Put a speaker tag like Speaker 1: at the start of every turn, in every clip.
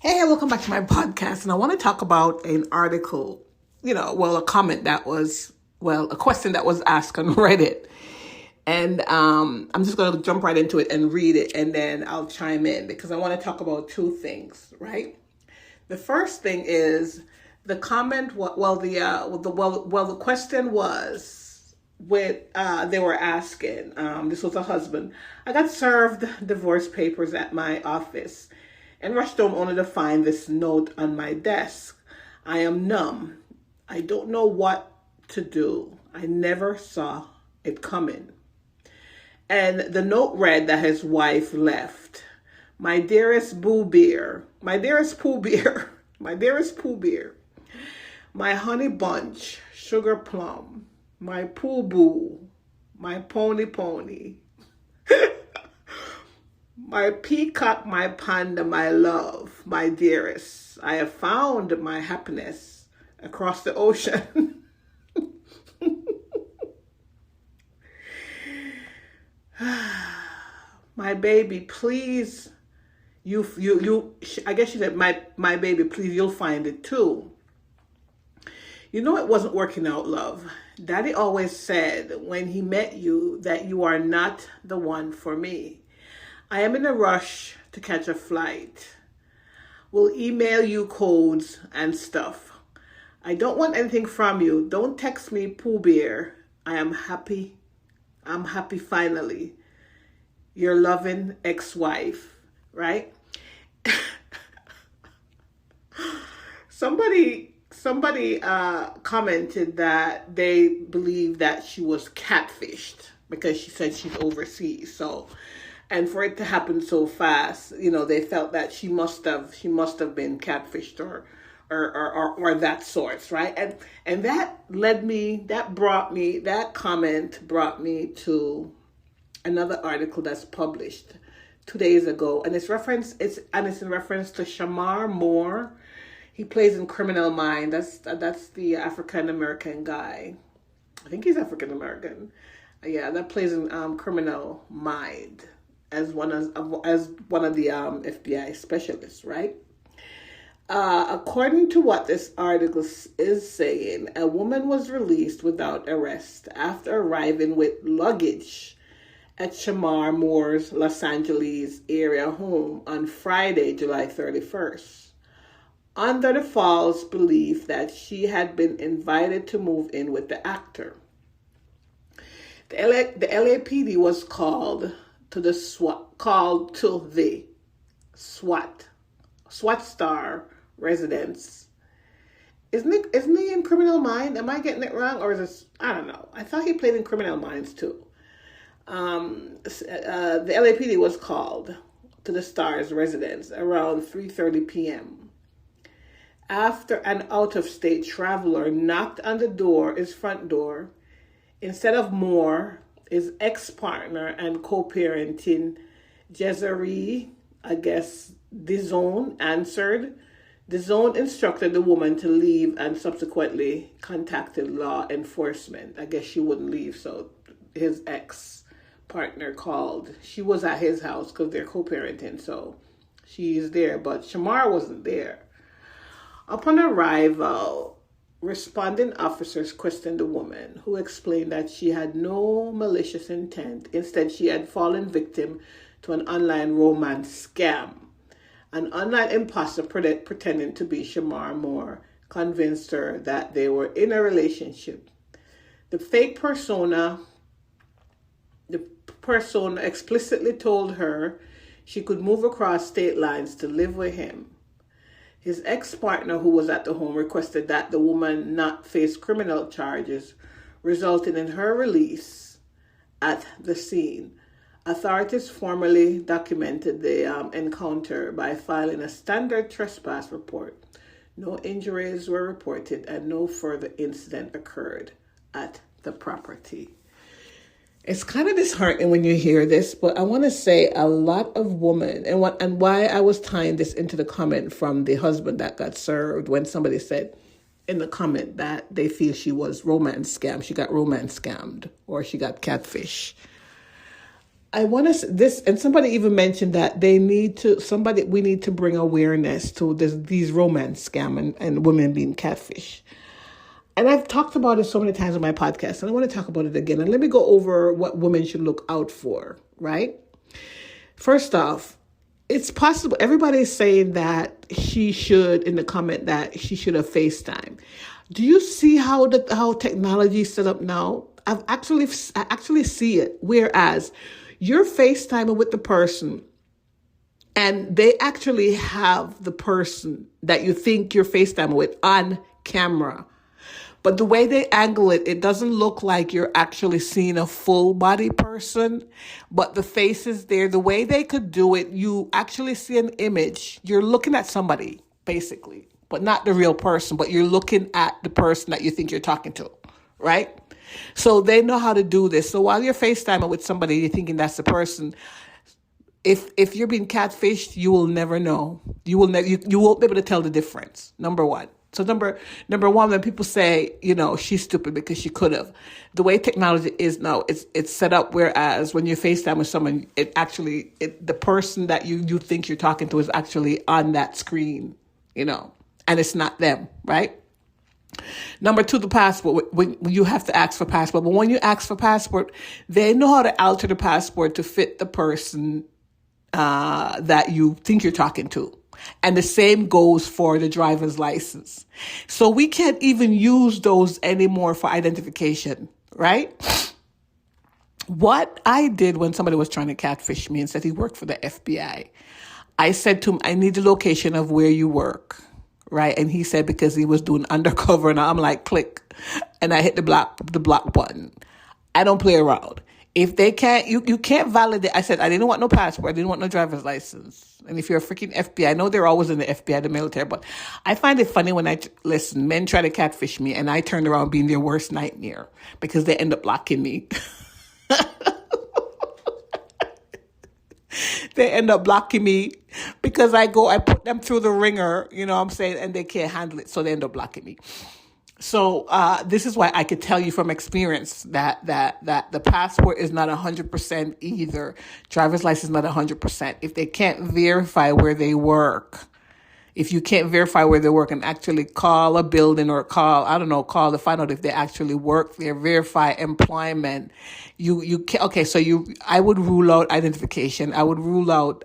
Speaker 1: Hey, welcome back to my podcast. And I want to talk about an article, a comment that was, a question that was asked on Reddit. And I'm just going to jump right into it and read it, and then I'll chime in because I want to talk about two things, right? The first thing is the comment. The question was they were asking. This was a husband. I got served divorce papers at my office and rushed home only to find this note on my desk. I am numb. I don't know what to do. I never saw it coming. And the note read that his wife left. My dearest Boo Bear, my dearest Pooh Bear, my dearest Pooh Bear, my honey bunch, sugar plum, my Pooh Boo, my pony pony, my peacock, my panda, my love, my dearest. I have found my happiness across the ocean. My baby, please. I guess she said, my baby, please, you'll find it too. You know, it wasn't working out, love. Daddy always said when he met you that you are not the one for me. I am in a rush to catch a flight. We'll email you codes and stuff. I don't want anything from you. Don't text me, Pooh Bear. I am happy. I'm happy finally. Your loving ex-wife, right? Somebody commented that they believe that she was catfished because she said she's overseas. So, and for it to happen so fast, they felt that she must have been catfished or that sorts, right? And that comment brought me to another article that's published 2 days ago, and it's in reference to Shamar Moore. He plays in Criminal Mind. That's the African American guy. I think he's African American. Yeah, that plays in Criminal Mind as one of the FBI specialists, right? According to what this article is saying, a woman was released without arrest after arriving with luggage at Shamar Moore's Los Angeles area home on Friday, July 31st, under the false belief that she had been invited to move in with the actor. The LAPD was called to the SWAT star residence. Isn't he in Criminal Mind? Am I getting it wrong, or is this? I don't know. I thought he played in Criminal Minds too. The LAPD was called to the star's residence around 3:30 p.m. after an out-of-state traveler knocked on his front door. Instead of Moore, his ex-partner and co-parenting Desiree, Dizone answered. Dizone instructed the woman to leave and subsequently contacted law enforcement. I guess she wouldn't leave, so his ex-partner called. She was at his house because they're co-parenting, so she's there, but Shamar wasn't there. Upon arrival, responding officers questioned the woman, who explained that she had no malicious intent. Instead, she had fallen victim to an online romance scam. An online imposter pretending to be Shamar Moore convinced her that they were in a relationship. The persona explicitly told her she could move across state lines to live with him. His ex-partner, who was at the home, requested that the woman not face criminal charges, resulting in her release at the scene. Authorities formally documented the encounter by filing a standard trespass report. No injuries were reported and no further incident occurred at the property. It's kind of disheartening when you hear this, but I want to say a lot of women, and why I was tying this into the comment from the husband that got served when somebody said in the comment that they feel she was romance scammed, she got romance scammed, or she got catfish. I want to this, and somebody even mentioned that we need to bring awareness to these romance scam and women being catfish. And I've talked about it so many times on my podcast, and I want to talk about it again. And let me go over what women should look out for, right? First off, it's possible, everybody's saying that she should, in the comment, that she should have FaceTime. Do you see how technology is set up now? I actually see it. Whereas you're FaceTiming with the person, and they actually have the person that you think you're FaceTiming with on camera. But the way they angle it, it doesn't look like you're actually seeing a full body person, but the face is there. The way they could do it, you actually see an image. You're looking at somebody, basically, but not the real person, but you're looking at the person that you think you're talking to, right? So they know how to do this. So while you're FaceTiming with somebody, you're thinking that's the person. If you're being catfished, you will never know. You won't be able to tell the difference, number one. So number one, when people say, she's stupid because she could have, the way technology is now, it's set up. Whereas when you FaceTime with someone, the person that you think you're talking to is actually on that screen, and it's not them, right? Number two, the passport. When you have to ask for passport, but when you ask for passport, they know how to alter the passport to fit the person that you think you're talking to. And the same goes for the driver's license. So we can't even use those anymore for identification, right? What I did when somebody was trying to catfish me and said he worked for the FBI, I said to him, I need the location of where you work, right? And he said because he was doing undercover, and I'm like, click. And I hit the block button. I don't play around. If they can't, you can't validate. I said, I didn't want no passport. I didn't want no driver's license. And if you're a freaking FBI, I know they're always in the FBI, the military, but I find it funny when men try to catfish me and I turn around being their worst nightmare because they end up blocking me. They end up blocking me because I put them through the ringer, and they can't handle it. So they end up blocking me. So this is why I could tell you from experience that the passport is not 100% either. Driver's license is not 100%. If they can't verify where they work, if you can't verify where they work and actually call a building or call to find out if they actually work there, verify employment, you can, okay. So I would rule out identification. I would rule out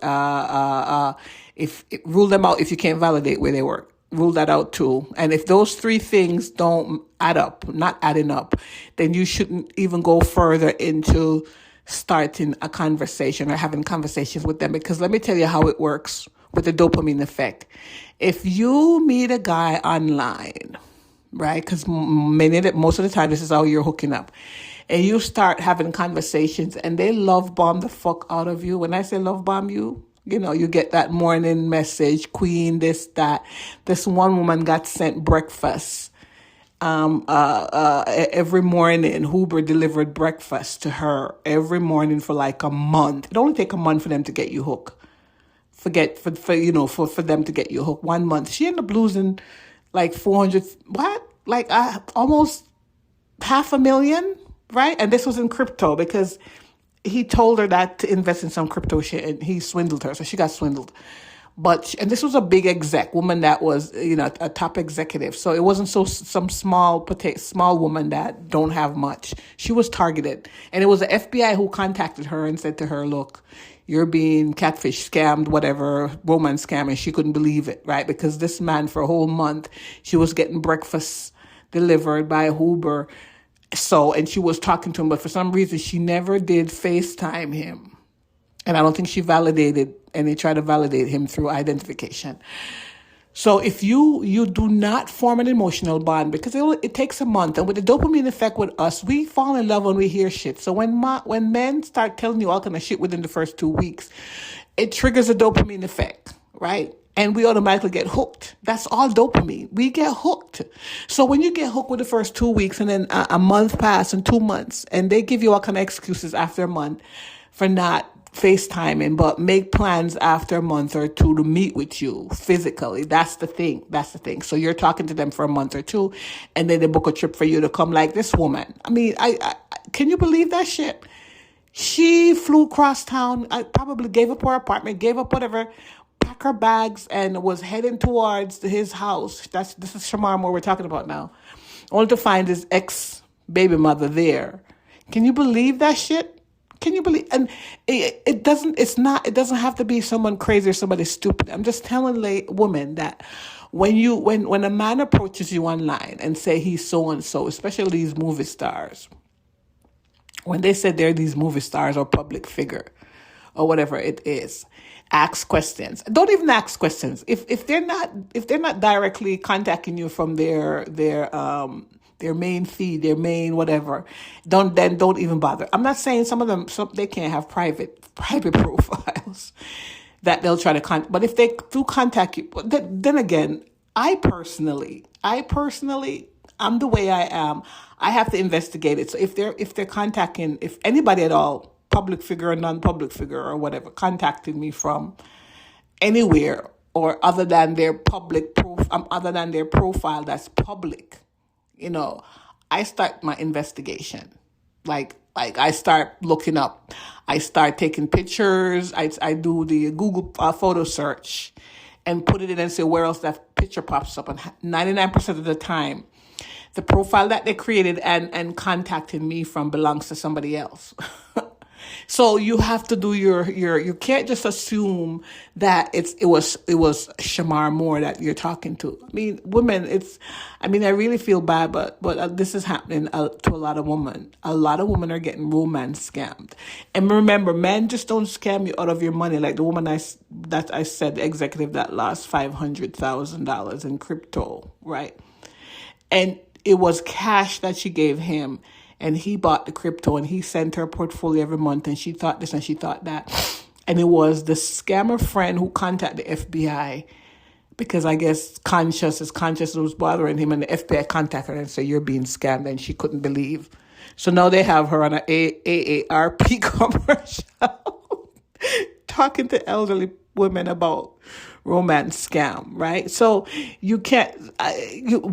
Speaker 1: rule them out if you can't validate where they work. Rule that out too. And if those three things don't add up, not adding up, then you shouldn't even go further into starting a conversation or having conversations with them. Because let me tell you how it works with the dopamine effect. If you meet a guy online, right? Because most of the time, this is how you're hooking up. And you start having conversations and they love bomb the fuck out of you. When I say love bomb you, you get that morning message, queen, this, that. This one woman got sent breakfast. Every morning, Uber delivered breakfast to her every morning for like a month. It only take a month for them to get you hooked. For them to get you hooked. 1 month. She ended up losing like 400, almost $500,000, right? And this was in crypto because he told her that to invest in some crypto shit and he swindled her. So she got swindled. And this was a big woman that was, a top executive. So it wasn't some small woman that don't have much. She was targeted. And it was the FBI who contacted her and said to her, look, you're being catfish, scammed, whatever, romance scam. And she couldn't believe it, right? Because this man for a whole month, she was getting breakfast delivered by Uber. And she was talking to him, but for some reason, she never did FaceTime him. And I don't think she validated, and they tried to validate him through identification. So if you do not form an emotional bond, because it takes a month, and with the dopamine effect with us, we fall in love when we hear shit. So when men start telling you all kind of shit within the first 2 weeks, it triggers a dopamine effect, right? And we automatically get hooked. That's all dopamine. We get hooked. So when you get hooked with the first 2 weeks and then a month pass and 2 months, and they give you all kind of excuses after a month for not FaceTiming, but make plans after a month or two to meet with you physically. That's the thing. So you're talking to them for a month or two, and then they book a trip for you to come like this woman. I mean, I can you believe that shit? She flew across town, probably gave up her apartment, gave up whatever, packed her bags, and was heading towards his house. This is Shamar Moore we're talking about now. Only to find his ex baby mother there. Can you believe that shit? Can you believe? And it doesn't have to be someone crazy or somebody stupid. I'm just telling women that when a man approaches you online and say he's so and so, especially these movie stars, when they say they're these movie stars or public figure or whatever it is, ask questions. Don't even ask questions. If they're not directly contacting you from their main feed, their main whatever, don't even bother. I'm not saying some of them they can't have private profiles that they'll try to but if they do contact you, then again, I personally, I'm the way I am. I have to investigate it. So if they're contacting, if anybody at all, public figure or non-public figure or whatever, contacted me from anywhere or other than their other than their profile that's public, I start my investigation. Like I start looking up. I start taking pictures. I do the Google photo search and put it in and say where else that picture pops up. And 99% of the time, the profile that they created and contacted me from belongs to somebody else. So you have to do you can't just assume that it was Shamar Moore that you're talking to. I mean, women, I really feel bad, but this is happening to a lot of women. A lot of women are getting romance scammed. And remember, men just don't scam you out of your money. Like the woman that I said, the executive that lost $500,000 in crypto, right? And it was cash that she gave him. And he bought the crypto and he sent her a portfolio every month and she thought this and she thought that. And it was the scammer friend who contacted the FBI because I guess conscious was bothering him, and the FBI contacted her and said, you're being scammed, and she couldn't believe. So now they have her on an AARP commercial talking to elderly women about romance scam, right? So you can't,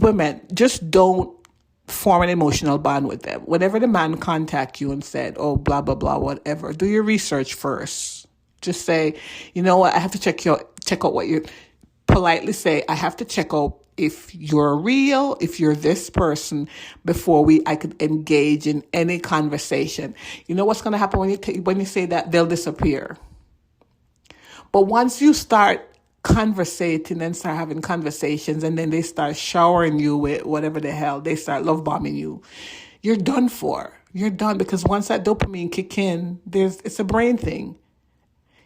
Speaker 1: women, just don't form an emotional bond with them. Whenever the man contact you and said, oh, blah, blah, blah, whatever, do your research first. Just say, you know what, I have to check out what you politely say. I have to check out if you're real, if you're this person, before I could engage in any conversation. You know what's going to happen when you say that? They'll disappear. But once you start conversating and start having conversations, and then they start showering you with whatever the hell, they start love bombing you, you're done for. You're done, because once that dopamine kick in, it's a brain thing.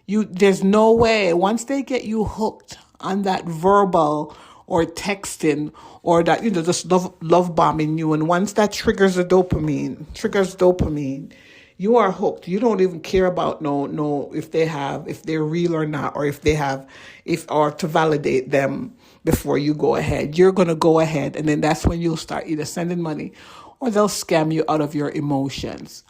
Speaker 1: There's no way, once they get you hooked on that verbal or texting or that, just love bombing you, and once that triggers dopamine, you are hooked. You don't even care about if they're real or not, or or to validate them before you go ahead. You're going to go ahead, and then that's when you'll start either sending money or they'll scam you out of your emotions.